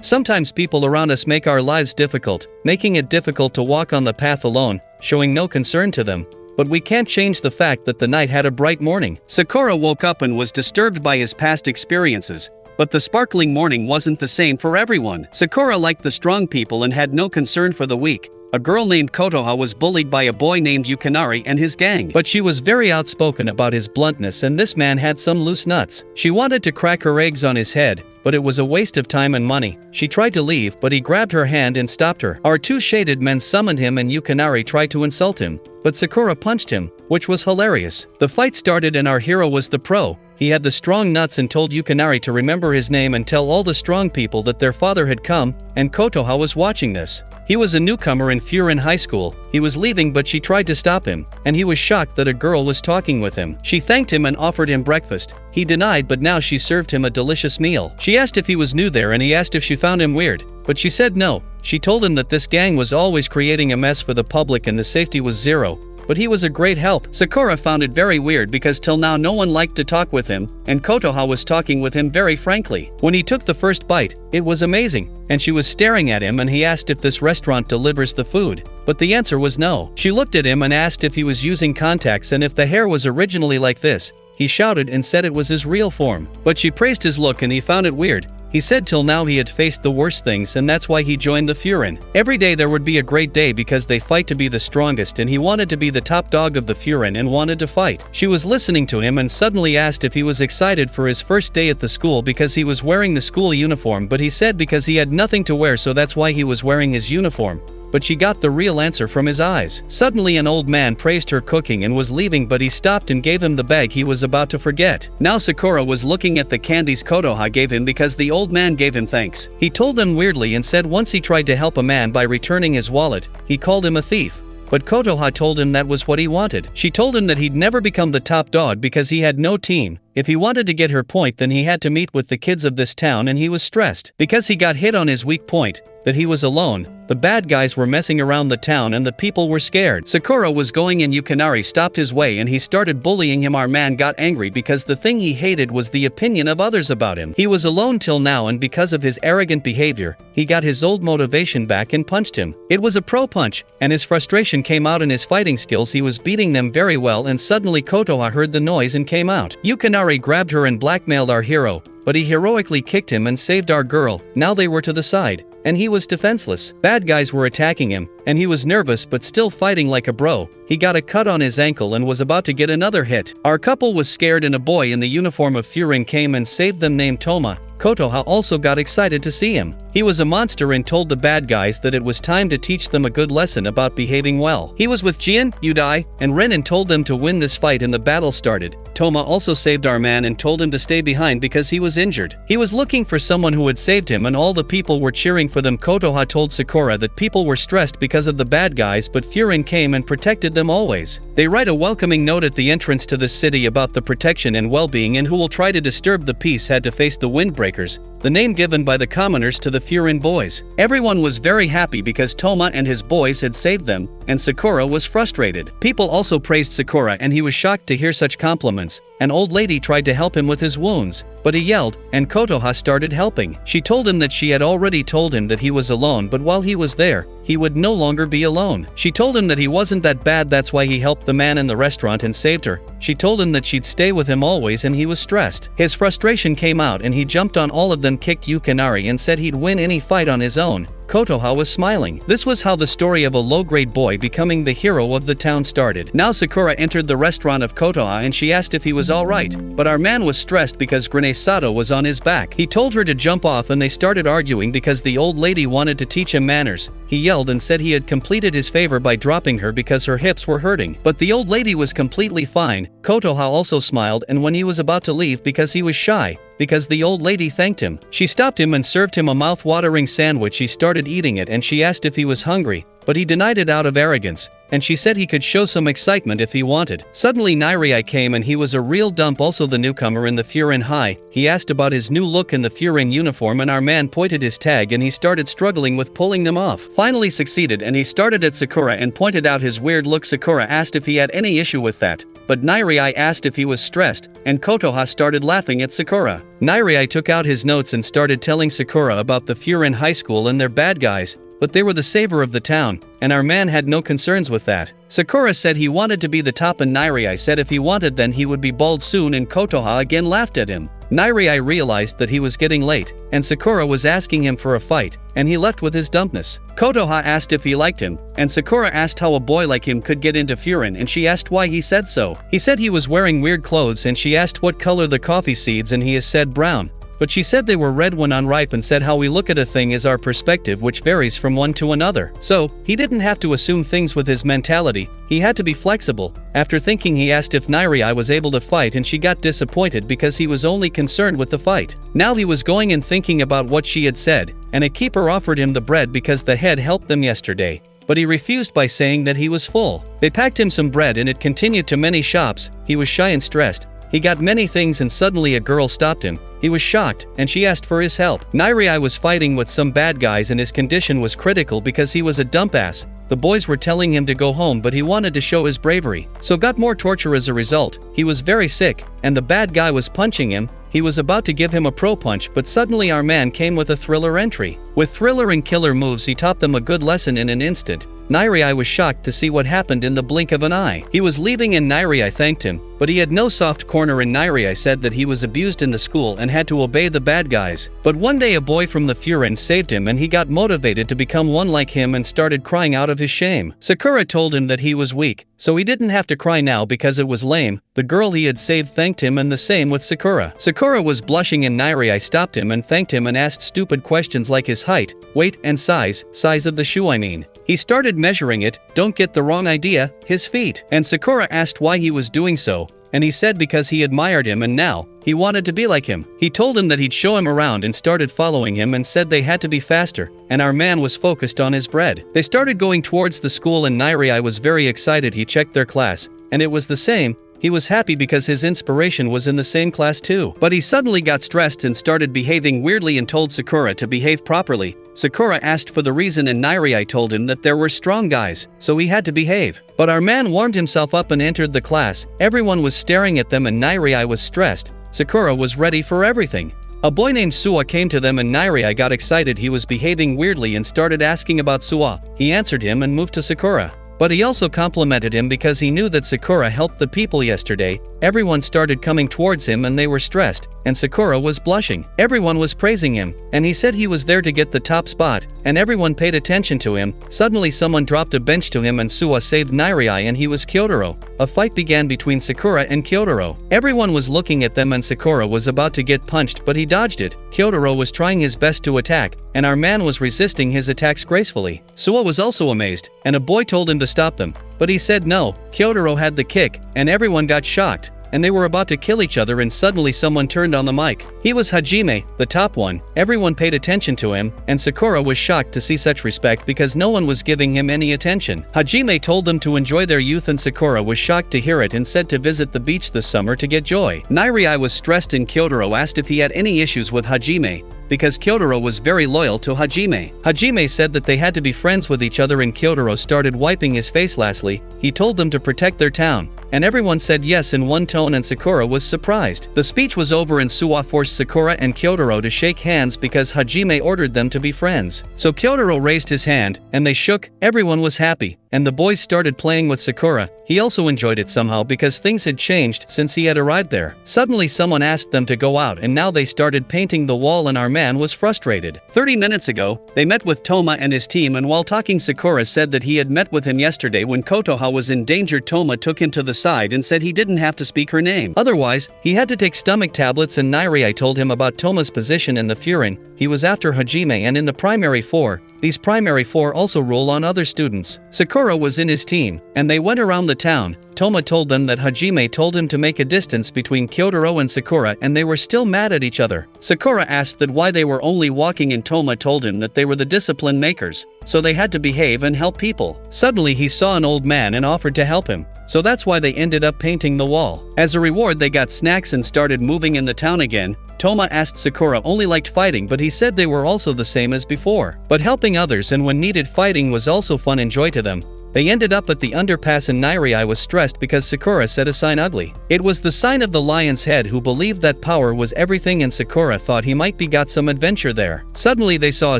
Sometimes people around us make our lives difficult, making it difficult to walk on the path alone, showing no concern to them. But we can't change the fact that the night had a bright morning. Sakura woke up and was disturbed by his past experiences. But the sparkling morning wasn't the same for everyone. Sakura liked the strong people and had no concern for the weak. A girl named Kotoha was bullied by a boy named Yukinari and his gang. But she was very outspoken about his bluntness, and this man had some loose nuts. She wanted to crack her eggs on his head, but it was a waste of time and money. She tried to leave, but he grabbed her hand and stopped her. Our two shaded men summoned him and Yukinari tried to insult him, but Sakura punched him, which was hilarious. The fight started and our hero was the pro. He had the strong nuts and told Yukinari to remember his name and tell all the strong people that their father had come, and Kotoha was watching this. He was a newcomer in Furin High School. He was leaving, but she tried to stop him, and he was shocked that a girl was talking with him. She thanked him and offered him breakfast. He denied, but now she served him a delicious meal. She asked if he was new there and he asked if she found him weird, but she said no. She told him that this gang was always creating a mess for the public and the safety was zero. But he was a great help. Sakura found it very weird because till now no one liked to talk with him, and Kotoha was talking with him very frankly. When he took the first bite, it was amazing, and she was staring at him and he asked if this restaurant delivers the food. But the answer was no. She looked at him and asked if he was using contacts and if the hair was originally like this. He shouted and said it was his real form. But she praised his look and he found it weird. He said till now he had faced the worst things and that's why he joined the Furin. Every day there would be a great day because they fight to be the strongest and he wanted to be the top dog of the Furin and wanted to fight. She was listening to him and suddenly asked if he was excited for his first day at the school because he was wearing the school uniform, but he said because he had nothing to wear so that's why he was wearing his uniform. But she got the real answer from his eyes. Suddenly an old man praised her cooking and was leaving, but he stopped and gave him the bag he was about to forget. Now Sakura was looking at the candies Kotoha gave him because the old man gave him thanks. He told them weirdly and said once he tried to help a man by returning his wallet, he called him a thief. But Kotoha told him that was what he wanted. She told him that he'd never become the top dog because he had no team. If he wanted to get her point, then he had to meet with the kids of this town, and he was stressed because he got hit on his weak point, that he was alone. The bad guys were messing around the town and the people were scared. Sakura was going and Yukinari stopped his way and he started bullying him. Our man got angry because the thing he hated was the opinion of others about him. He was alone till now, and because of his arrogant behavior, he got his old motivation back and punched him. It was a pro punch, and his frustration came out in his fighting skills. He was beating them very well, and suddenly Kotoha heard the noise and came out. Yukinari grabbed her and blackmailed our hero, but he heroically kicked him and saved our girl. Now they were to the side, and he was defenseless. Bad guys were attacking him, and he was nervous but still fighting like a bro. He got a cut on his ankle and was about to get another hit. Our couple was scared and a boy in the uniform of Furin came and saved them named Toma. Kotoha also got excited to see him. He was a monster and told the bad guys that it was time to teach them a good lesson about behaving well. He was with Jian, Yudai, and Ren and told them to win this fight, and the battle started. Toma also saved our man and told him to stay behind because he was injured. He was looking for someone who had saved him and all the people were cheering for them. Kotoha told Sakura that people were stressed because of the bad guys, but Furin came and protected them always. They write a welcoming note at the entrance to the city about the protection and well-being, and who will try to disturb the peace had to face the windbreakers, the name given by the commoners to the Furin boys. Everyone was very happy because Toma and his boys had saved them, and Sakura was frustrated. People also praised Sakura and he was shocked to hear such compliments. An old lady tried to help him with his wounds, but he yelled, and Kotoha started helping. She told him that she had already told him that he was alone, but while he was there, he would no longer be alone. She told him that he wasn't that bad, that's why he helped the man in the restaurant and saved her. She told him that she'd stay with him always, and he was stressed. His frustration came out and he jumped on all of them, kicked Yukinari and said he'd win any fight on his own. Kotoha was smiling. This was how the story of a low-grade boy becoming the hero of the town started. Now Sakura entered the restaurant of Kotoha and she asked if he was alright, but our man was stressed because Grenade Sato was on his back. He told her to jump off and they started arguing because the old lady wanted to teach him manners. He yelled and said he had completed his favor by dropping her because her hips were hurting. But the old lady was completely fine. Kotoha also smiled, and when he was about to leave because he was shy, because the old lady thanked him, she stopped him and served him a mouth-watering sandwich. He started eating it and she asked if he was hungry, but he denied it out of arrogance, and she said he could show some excitement if he wanted. Suddenly Nairai came and he was a real dump, also the newcomer in the Furin High. He asked about his new look in the Furin uniform and our man pointed his tag and he started struggling with pulling them off. Finally succeeded and he started at Sakura and pointed out his weird look. Sakura asked if he had any issue with that, but Nairai asked if he was stressed, and Kotoha started laughing at Sakura. Nairai took out his notes and started telling Sakura about the Furin High School and their bad guys, but they were the savior of the town, and our man had no concerns with that. Sakura said he wanted to be the top and Nairai said if he wanted then he would be bald soon, and Kotoha again laughed at him. Nairai realized that he was getting late, and Sakura was asking him for a fight, and he left with his dumbness. Kotoha asked if he liked him, and Sakura asked how a boy like him could get into Furin, and she asked why he said so. He said he was wearing weird clothes, and she asked what color the coffee seeds, and he has said brown. But she said they were red when unripe, and said how we look at a thing is our perspective, which varies from one to another. So, he didn't have to assume things with his mentality, he had to be flexible. After thinking, he asked if Nairai was able to fight, and she got disappointed because he was only concerned with the fight. Now he was going and thinking about what she had said, and a keeper offered him the bread because the head helped them yesterday, but he refused by saying that he was full. They packed him some bread and it continued to many shops. He was shy and stressed. He got many things and suddenly a girl stopped him. He was shocked, and she asked for his help. Nairai was fighting with some bad guys and his condition was critical because he was a dump ass. The boys were telling him to go home, but he wanted to show his bravery, so got more torture as a result. He was very sick, and the bad guy was punching him. He was about to give him a pro punch, but suddenly our man came with a thriller entry. With thriller and killer moves, he taught them a good lesson in an instant. Nairai was shocked to see what happened in the blink of an eye. He was leaving and Nairai thanked him, but he had no soft corner, and Nairai said that he was abused in the school and had to obey the bad guys. But one day a boy from the Furin saved him and he got motivated to become one like him and started crying out of his shame. Sakura told him that he was weak, so he didn't have to cry now because it was lame. The girl he had saved thanked him, and the same with Sakura. Sakura was blushing and Nairai stopped him and thanked him and asked stupid questions like his height, weight and size of the shoe I mean. He started measuring it, don't get the wrong idea, his feet. And Sakura asked why he was doing so, and he said because he admired him and now he wanted to be like him. He told him that he'd show him around and started following him and said they had to be faster, and our man was focused on his bread. They started going towards the school and Nairai was very excited. He checked their class, and it was the same. He was happy because his inspiration was in the same class too. But he suddenly got stressed and started behaving weirdly and told Sakura to behave properly. Sakura asked for the reason and Nairai told him that there were strong guys, so he had to behave. But our man warmed himself up and entered the class. Everyone was staring at them and Nairai was stressed. Sakura was ready for everything. A boy named Suwa came to them and Nairai got excited. He was behaving weirdly and started asking about Suwa. He answered him and moved to Sakura. But he also complimented him because he knew that Sakura helped the people yesterday. Everyone started coming towards him and they were stressed, and Sakura was blushing. Everyone was praising him, and he said he was there to get the top spot, and everyone paid attention to him. Suddenly someone dropped a bench to him and Suwa saved Nairai and he was Kyotaro. A fight began between Sakura and Kyotaro. Everyone was looking at them and Sakura was about to get punched but he dodged it. Kyotaro was trying his best to attack, and our man was resisting his attacks gracefully. Suwa was also amazed, and a boy told him to stop them, but he said no. Kyotaro had the kick, and everyone got shocked, and they were about to kill each other and suddenly someone turned on the mic. He was Hajime, the top one. Everyone paid attention to him, and Sakura was shocked to see such respect because no one was giving him any attention. Hajime told them to enjoy their youth and Sakura was shocked to hear it and said to visit the beach this summer to get joy. Nairai was stressed and Kyotaro asked if he had any issues with Hajime, because Kyotaro was very loyal to Hajime. Hajime said that they had to be friends with each other and Kyotaro started wiping his face. Lastly, he told them to protect their town, and everyone said yes in one tone and Sakura was surprised. The speech was over and Suwa forced Sakura and Kyotaro to shake hands because Hajime ordered them to be friends. So Kyotaro raised his hand, and they shook. Everyone was happy, and the boys started playing with Sakura. He also enjoyed it somehow because things had changed since he had arrived there. Suddenly someone asked them to go out and now they started painting the wall and our man was frustrated. 30 minutes ago, they met with Toma and his team, and while talking Sakura said that he had met with him yesterday when Kotoha was in danger. Toma took him to the side and said he didn't have to speak her name. Otherwise, he had to take stomach tablets, and Nairai told him about Toma's position in the Furin. He was after Hajime and in the primary four. These primary four also rule on other students. Sakura was in his team, and they went around the town. Toma told them that Hajime told him to make a distance between Kyotaro and Sakura, and they were still mad at each other. Sakura asked that why they were only walking, and Toma told him that they were the discipline makers, so they had to behave and help people. Suddenly he saw an old man and offered to help him, so that's why they ended up painting the wall. As a reward they got snacks and started moving in the town again. Toma asked Sakura only liked fighting, but he said they were also the same as before. But helping others and when needed fighting was also fun and joy to them. They ended up at the underpass and Nairi was stressed because Sakura said a sign ugly. It was the sign of the lion's head who believed that power was everything and Sakura thought he might be got some adventure there. Suddenly they saw a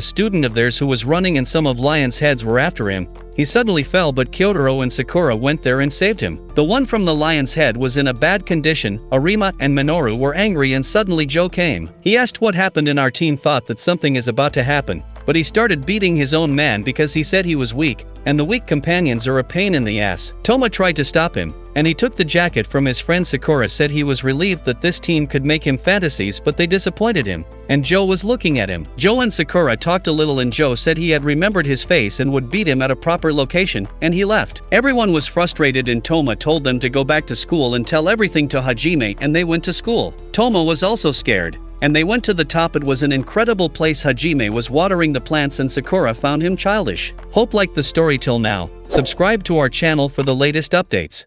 student of theirs who was running and some of lion's heads were after him. He suddenly fell but Kyotaro and Sakura went there and saved him. The one from the lion's head was in a bad condition. Arima and Minoru were angry and suddenly Joe came. He asked what happened and our team thought that something is about to happen. But he started beating his own man because he said he was weak, and the weak companions are a pain in the ass. Toma tried to stop him, and he took the jacket from his friend. Sakura said he was relieved that this team could make him fantasies but they disappointed him, and Joe was looking at him. Joe and Sakura talked a little and Joe said he had remembered his face and would beat him at a proper location, and he left. Everyone was frustrated and Toma told them to go back to school and tell everything to Hajime, and they went to school. Toma was also scared, and they went to the top. It was an incredible place. Hajime was watering the plants and Sakura found him childish. Hope liked the story till now. Subscribe to our channel for the latest updates.